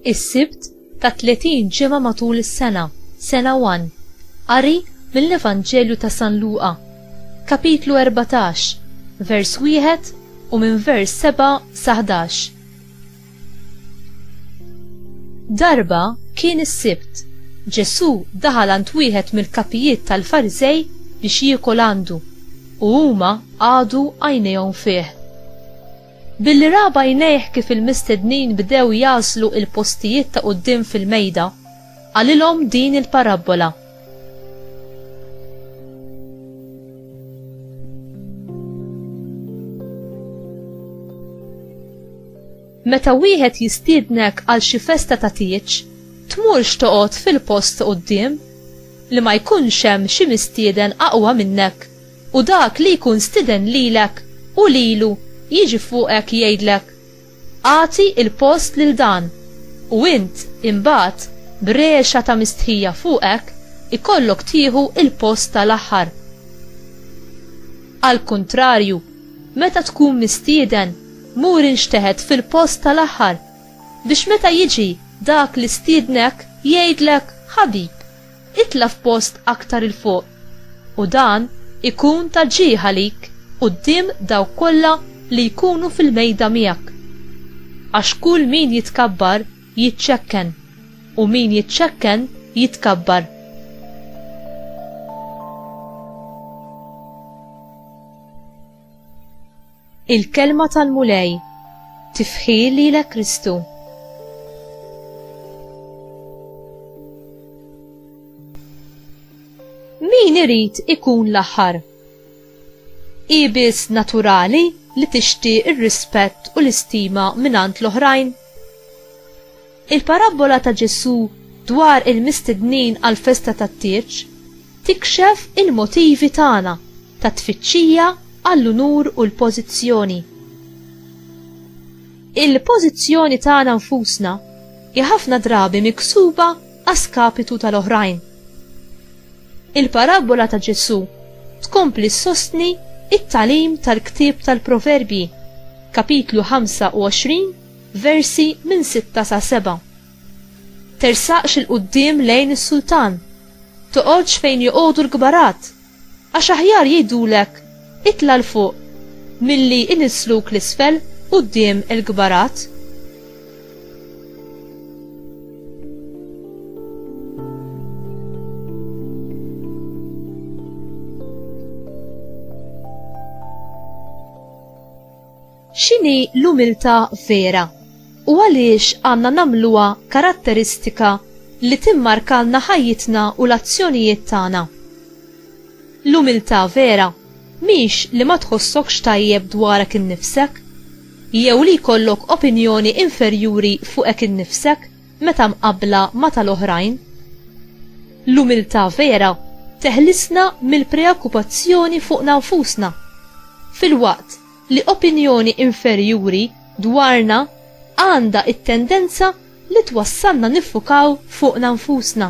Is-Sibt ta' 30 ġimgħa matul is-sena, sena 1. Qari mill-Evanġelju ta' San Luqa, kapitlu 14, vers 1 u minn vers 7 sa 11. Darba kien is-Sibt, Ġesu daħal għand wieħed mill-kapijiet tal-Farizej biex jiekol għandu u huma għadu għajnejhom fih. Billi raba għajnejh kif il-mistednin bdew jaslu il-postijiet ta' quddiem fil-mejda, għalilhom din il-parabola. Meta wieħed jistiednek għal xi festa ta' tieġ, tmurx toqgħod fil-post quddiem li ma jkunx hemm xi mistieden aqwa minnek u dak li jkun stiden lilek u lilu jiġi fuqek jgħidlek għati il-post lil dan u int imbagħad b'rexa ta' mistħija fuqek ikollok tieħu il-post tal-aħħar. Al kontrarju, meta tkun mistieden mur inxteħed fil-post tal-aħħar biex meta jiġi dak li stiednek jgħidlek ħabib, itla f'post aktar il-fuq u dan ikun ta' ġieħa lik quddiem dawk kollha li jkunu fil-mejda miegħek. Għax kull min jitkabbar jiċċekken u min jiċċekken jitkabbar. Il-kelma tal-mulej tifħil lilek Kristu. Min irid ikun l-aħħar? Ibis naturali li tixtieq ir-rispett u l-istima mingħand l-oħrajn? Il-parabola ta' Ġesu dwar il-mistednin għal festa tat-tieġ tikxef il-motivi tagħna ta' tfittxija għall-unur u l-pożizzjoni. Il-pożizzjoni tagħna nfusna hija ħafna drabi miksuba għaskapitu tal-oħrajn. Il-parabola ta' Ġesu tkompli sostni it-talim tal-ktieb tal-Proverbji, kapitlu 25, versi minn 6 sa 7. Tersaqx il-qudiem lejn is-sultan, toqgħodx fejn joqogħdu l-kbarat, għax aħjar jgħidulek itla l-fuq milli inisluk l-isfel quddiem il-kbarat. X'inhi l-umiltà vera u għaliex għandna nagħmluha karatteristika li timmarkalna ħajjitna u l-azzjonijiet tagħna? L-umiltà vera mhix li ma tħossokx tajjeb dwarek innifsek jew li jkollok opinjoni inferjuri fuqek innifsek meta mqabbla ma tal-oħrajn. L-umiltà vera teħlisna mill-preokkupazzjoni fuqna nfusna fil-waqt li opinjoni inferjuri dwarna għandha it-tendenza li twassalna niffukaw fuqna nfusna.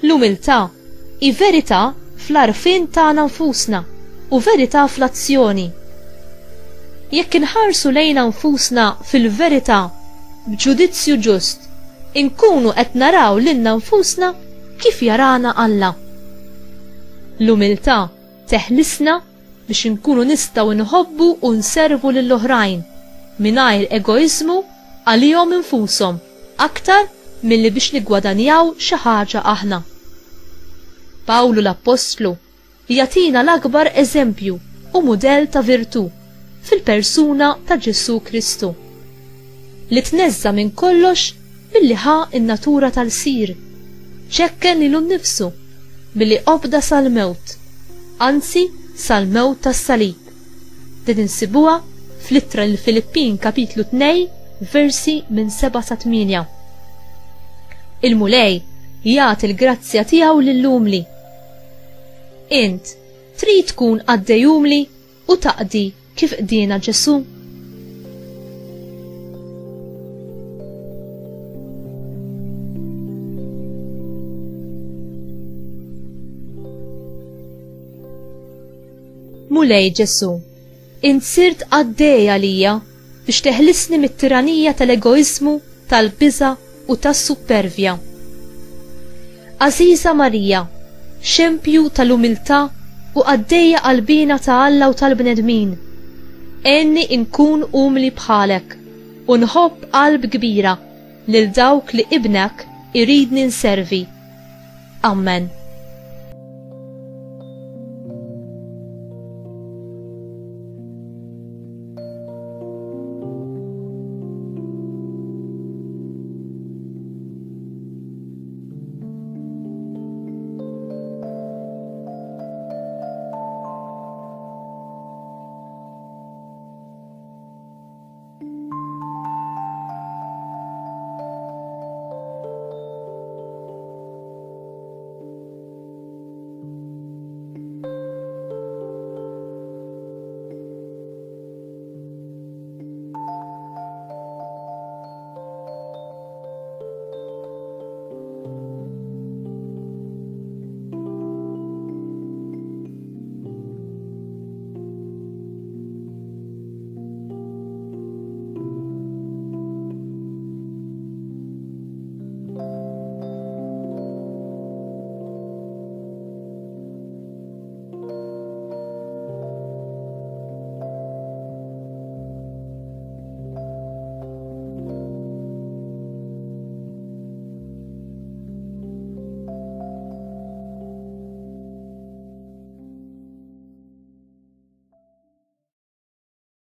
L-umiltà hi verità fl-għarfien tagħna nfusna u verità fl-azzjoni. Jekk inħarsu lejna nfusna fil-verità b'ġudizzju ġust, inkunu qed naraw lilna nfusna kif jarana Alla. L-umiltà teħlisna biex inkunu nistgħu nħobbu u nservu lill-oħrajn mingħajr egoizmu għalihom infushom aktar milli biex niggwadanjaw xi ħaġa aħna. Pawlu l-Apostlu jagħtina l-akbar eżempju u mudell ta' virtù fil-persuna ta' Ġesu Kristu li tneżża minn kollox billi ħa in-natura tal-sir, ċekken lilu nnifsu billi qobda sal-mewt, anzi sal-mewt tas-salib. Din insibuha fl-ittra l-Filippin kapitlu 2 versi minn 7 sa 8. Il-mulej jagħti l-grazzja tiegħu lill-umli. Int trid tkun għaddej umli u taqdi kif qdiena Ġesu? Mulej Ġesu, int sirt għaddej għalija biex teħlisni mit-tiranija tal-egoizmu tal-biża' u tas-supervja. Aziza Marija, xempju tal-umiltà u għaddejja qalbina ta' Alla u tal-bnedmin, enni inkun umli bħalek u nħobb qalb kbira lil dawk li ibnek iridni nservi. Amen.